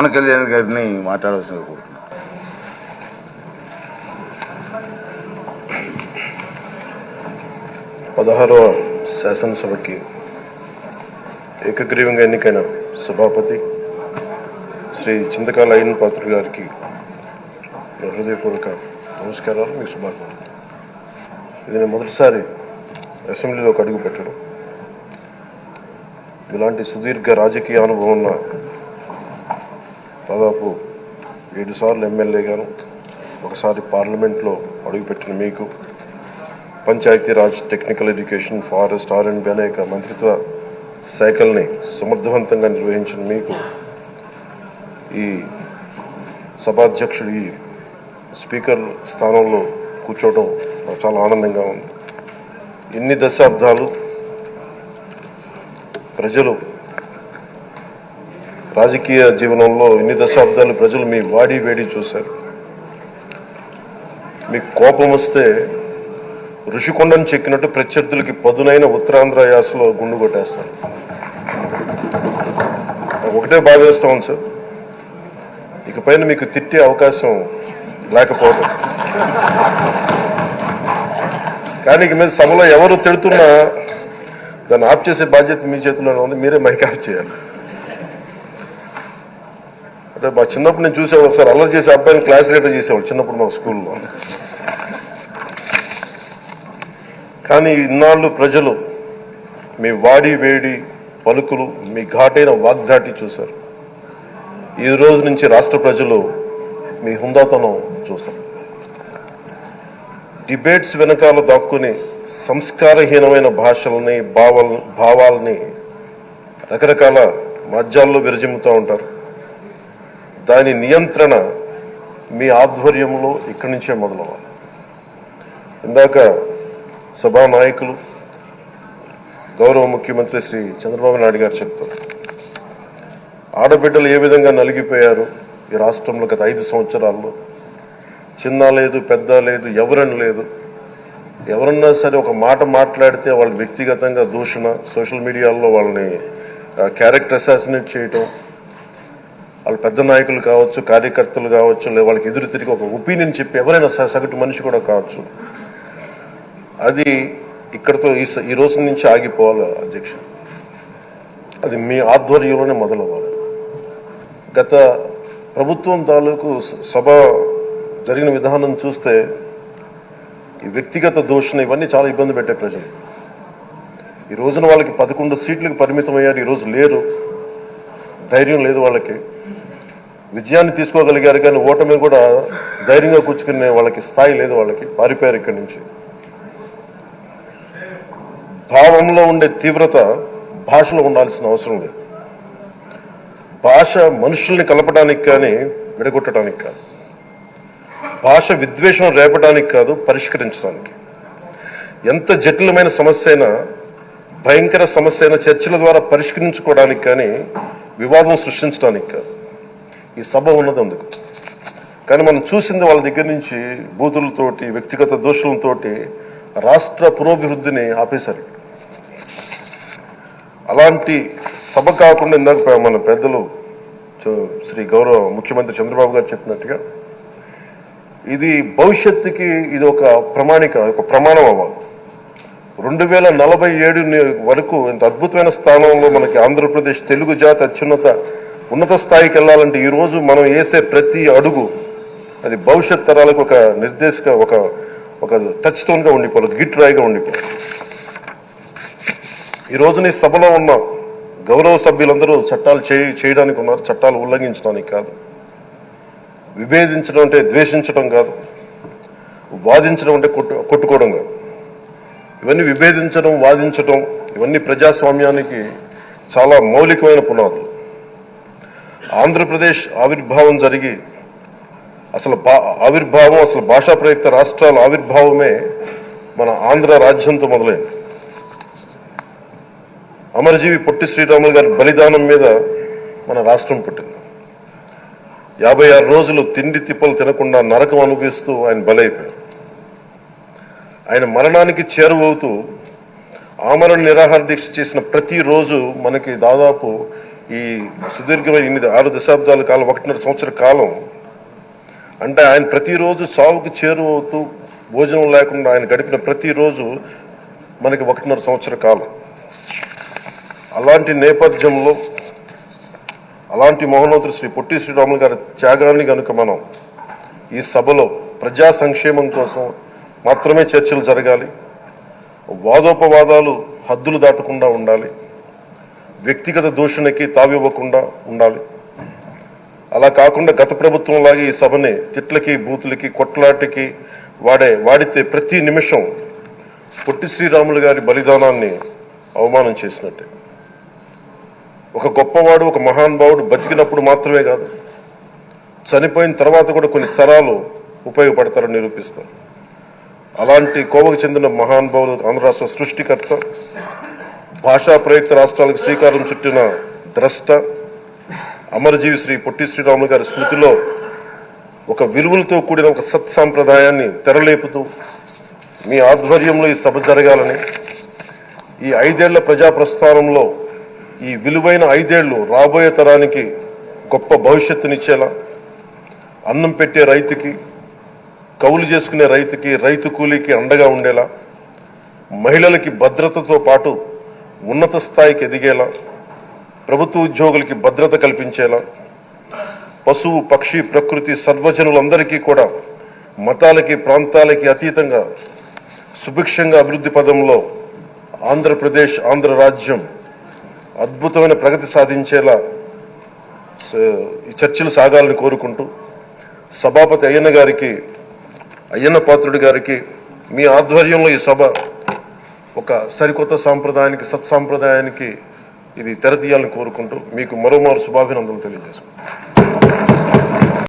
పవన్ కళ్యాణ్ గారిని మాట్లాడవలసిందిగా కోరుతున్నాను. పదహారవ శాసనసభకి ఏకగ్రీవంగా ఎన్నికైన సభాపతి శ్రీ చింతకాయల అయ్యన్ పాత్రుడు గారికి హృదయపూర్వక నమస్కారాలు, మీ శుభాకాంక్షలు. ఇది నేను మొదటిసారి అసెంబ్లీలోకి అడుగు పెట్టడం. ఇలాంటి సుదీర్ఘ రాజకీయ అనుభవం ఉన్న దాదాపు 7 సార్లు ఎమ్మెల్యేగాను, ఒకసారి పార్లమెంట్లో అడుగుపెట్టిన మీకు, Panchayati Raj, technical education, forest, R&B అనేక మంత్రిత్వ శాఖల్ని సమర్థవంతంగా నిర్వహించిన మీకు, ఈ సభాధ్యక్షుడు ఈ స్పీకర్ స్థానంలో కూర్చోవడం నాకు చాలా ఆనందంగా ఉంది. ఇన్ని దశాబ్దాలు ప్రజలు రాజకీయ జీవనంలో ఇన్ని దశాబ్దాలు ప్రజలు మీ వాడి వేడి చూశారు. మీకు కోపం వస్తే ఋషికొండను చెక్కినట్టు ప్రత్యర్థులకి పదునైన ఉత్తరాంధ్ర యాసలో గుండు కొట్టేస్తారు. ఒకటే బాధేస్తాం సార్, ఇకపైన మీకు తిట్టే అవకాశం లేకపోవడం. కానీ ఇక మీద సభలో ఎవరు తిడుతున్నా దాన్ని ఆఫ్ చేసే బాధ్యత మీ చేతిలోనే ఉంది. మీరే మైక్ ఆఫ్ చేయాలి. అంటే మా చిన్నప్పుడు నేను చూసేవాడు, ఒకసారి అల్లరి చేసే అబ్బాయిని క్లాస్ లీడర్ చేసేవాడు చిన్నప్పుడు మా స్కూల్లో. కానీ ఇన్నాళ్ళు ప్రజలు మీ వాడి వేడి పలుకులు, మీ ఘాటైన వాగ్దాటి చూశారు. ఈ రోజు నుంచి రాష్ట్ర ప్రజలు మీ హుందాతనం చూస్తారు. డిబేట్స్ వెనకాల దాక్కుని సంస్కారహీనమైన భాషల్ని, భావాల్ని రకరకాల మాధ్యాల్లో విరజిమ్ముతూ ఉంటారు. దాని నియంత్రణ మీ ఆధ్వర్యంలో ఇక్కడి నుంచే మొదలవ్వాలి. ఇందాక సభానాయకులు గౌరవ ముఖ్యమంత్రి శ్రీ చంద్రబాబు నాయుడు గారు చెప్తారు, ఆడబిడ్డలు ఏ విధంగా నలిగిపోయారు ఈ రాష్ట్రంలో గత 5 సంవత్సరాల్లో. చిన్న లేదు, పెద్ద లేదు, ఎవరని లేదు. ఎవరన్నా సరే ఒక మాట మాట్లాడితే వాళ్ళు వ్యక్తిగతంగా దూషణ, సోషల్ మీడియాలో వాళ్ళని క్యారెక్టర్ అసాసినేట్ చేయటం, వాళ్ళు పెద్ద నాయకులు కావచ్చు, కార్యకర్తలు కావచ్చు, లేదా వాళ్ళకి ఎదురు తిరిగి ఒక ఒపీనియన్ చెప్పి ఎవరైనా సగటు మనిషి కూడా కావచ్చు, అది ఇక్కడతో ఈ రోజు నుంచి ఆగిపోవాలి అధ్యక్ష. అది మీ ఆధ్వర్యంలోనే మొదలవ్వాలి. గత ప్రభుత్వం తాలూకు సభ జరిగిన విధానం చూస్తే ఈ వ్యక్తిగత దూషణ ఇవన్నీ చాలా ఇబ్బంది పెట్టే ప్రజలు. ఈ రోజున వాళ్ళకి 11 సీట్లకు పరిమితం అయ్యారు, ఈరోజు లేరు, ధైర్యం లేదు వాళ్ళకి. విజయాన్ని తీసుకోగలిగారు కానీ ఓటమి కూడా ధైర్యంగా కూర్చుకునే వాళ్ళకి స్థాయి లేదు, వాళ్ళకి పారిపోయారు ఇక్కడి నుంచి. భావంలో ఉండే తీవ్రత భాషలో ఉండాల్సిన అవసరం లేదు. భాష మనుషుల్ని కలపడానికి కానీ విడగొట్టడానికి కాదు. భాష విద్వేషం రేపడానికి కాదు, పరిష్కరించడానికి. ఎంత జటిలమైన సమస్య అయినా, భయంకర సమస్య అయినా చర్చల ద్వారా పరిష్కరించుకోవడానికి కానీ వివాదం సృష్టించడానికి కాదు. ఈ సభ ఉన్నది అందుకు. కానీ మనం చూసింది వాళ్ళ దగ్గర నుంచి బూతులతోటి, వ్యక్తిగత దోషులతోటి రాష్ట్ర పురోభివృద్ధిని ఆపేశారు. అలాంటి సభ కాకుండా ఇందాక మన పెద్దలు శ్రీ గౌరవ ముఖ్యమంత్రి చంద్రబాబు గారు చెప్పినట్టుగా ఇది భవిష్యత్తుకి ఇది ఒక ప్రమాణం అవ్వాలి. 2047 వరకు ఇంత అద్భుతమైన స్థానంలో మనకి ఆంధ్రప్రదేశ్ తెలుగు జాతి ఉన్నత స్థాయికి వెళ్ళాలంటే ఈరోజు మనం వేసే ప్రతి అడుగు అది భవిష్యత్ తరాలకు ఒక నిర్దేశక ఒక టచ్ స్టోన్గా ఉండిపోవాలి, గిట్ రాయిగా ఉండిపోవాలి. ఈ రోజున ఈ సభలో ఉన్న గౌరవ సభ్యులందరూ చట్టాలు చేయడానికి ఉన్నారు, చట్టాలు ఉల్లంఘించడానికి కాదు. విభేదించడం అంటే ద్వేషించడం కాదు, వాదించడం అంటే కొట్టుకోవడం కాదు. ఇవన్నీ విభేదించడం, వాదించడం ఇవన్నీ ప్రజాస్వామ్యానికి చాలా మౌలికమైన పునాదులు. ఆంధ్రప్రదేశ్ ఆవిర్భావం జరిగి అసలు భాషా ప్రయుక్త రాష్ట్రాల ఆవిర్భావమే మన ఆంధ్ర రాజ్యంతో మొదలైంది. అమరజీవి పొట్టి శ్రీరాములు గారి బలిదానం మీద మన రాష్ట్రం పుట్టింది. 56 రోజులు తిండి తిప్పలు తినకుండా నరకం అనుభవిస్తూ ఆయన బలైపోయారు. ఆయన మరణానికి చేరువవుతూ ఆమరణ నిరాహార దీక్ష చేసిన ప్రతిరోజు మనకి దాదాపు ఈ సుదీర్ఘమైన 6 దశాబ్దాల కాలం 1.5 సంవత్సర కాలం అంటే ఆయన ప్రతిరోజు చావుకు చేరువవుతూ భోజనం లేకుండా ఆయన గడిపిన ప్రతిరోజు మనకి 1.5 సంవత్సర కాలం. అలాంటి నేపథ్యంలో అలాంటి మహోన్నతుడు శ్రీ పొట్టి శ్రీరాములు గారి త్యాగాన్ని కనుక మనం ఈ సభలో ప్రజా సంక్షేమం కోసం మాత్రమే చర్చలు జరగాలి, వాదోపవాదాలు హద్దులు దాటకుండా ఉండాలి, వ్యక్తిగత దూషణకి తావివ్వకుండా ఉండాలి. అలా కాకుండా గత ప్రభుత్వం లాగే ఈ సభని తిట్లకి బూతులకి కొట్లాటికి వాడితే ప్రతి నిమిషం పొట్టి శ్రీరాములు గారి బలిదానాన్ని అవమానం చేసినట్టే. ఒక గొప్పవాడు ఒక మహానుభావుడు బతికినప్పుడు మాత్రమే కాదు, చనిపోయిన తర్వాత కూడా కొన్ని తరాలు ఉపయోగపడతారని నిరూపిస్తారు. అలాంటి కోవకు చెందిన మహానుభావులు ఆంధ్ర రాష్ట్ర సృష్టికర్త, భాషా ప్రయుక్త రాష్ట్రాలకు శ్రీకారం చుట్టిన ద్రష్ట, అమరజీవి శ్రీ పొట్టి శ్రీరాములు గారి స్మృతిలో ఒక విలువలతో కూడిన ఒక సత్సాంప్రదాయాన్ని తెరలేపుతూ మీ ఆధ్వర్యంలో ఈ సభ జరగాలని, ఈ 5 ఏళ్ల ప్రజా ప్రస్థానంలో ఈ విలువైన 5 ఏళ్లు రాబోయే తరానికి గొప్ప భవిష్యత్తునిచ్చేలా, అన్నం పెట్టే రైతుకి, కౌలు చేసుకునే రైతుకి, రైతు కూలీకి అండగా ఉండేలా, మహిళలకి భద్రతతో పాటు ఉన్నత స్థాయికి ఎదిగేలా, ప్రభుత్వ ఉద్యోగులకి భద్రత కల్పించేలా, పశువు పక్షి ప్రకృతి సర్వజనులందరికీ కూడా మతాలకి ప్రాంతాలకి అతీతంగా సుభిక్షంగా అభివృద్ధి పదంలో ఆంధ్రప్రదేశ్ ఆంధ్ర రాజ్యం అద్భుతమైన ప్రగతి సాధించేలా ఈ చర్చలు సాగాలని కోరుకుంటూ, సభాపతి అయ్యన్న పాత్రుడి గారికి మీ ఆధ్వర్యంలో ఈ సభ ఒక సరికొత్త సాంప్రదాయానికి సత్సాంప్రదాయానికి ఇది తెరతీయాలని కోరుకుంటూ మీకు మరోమారు శుభాభినందనలు తెలియజేసుకుంటాను.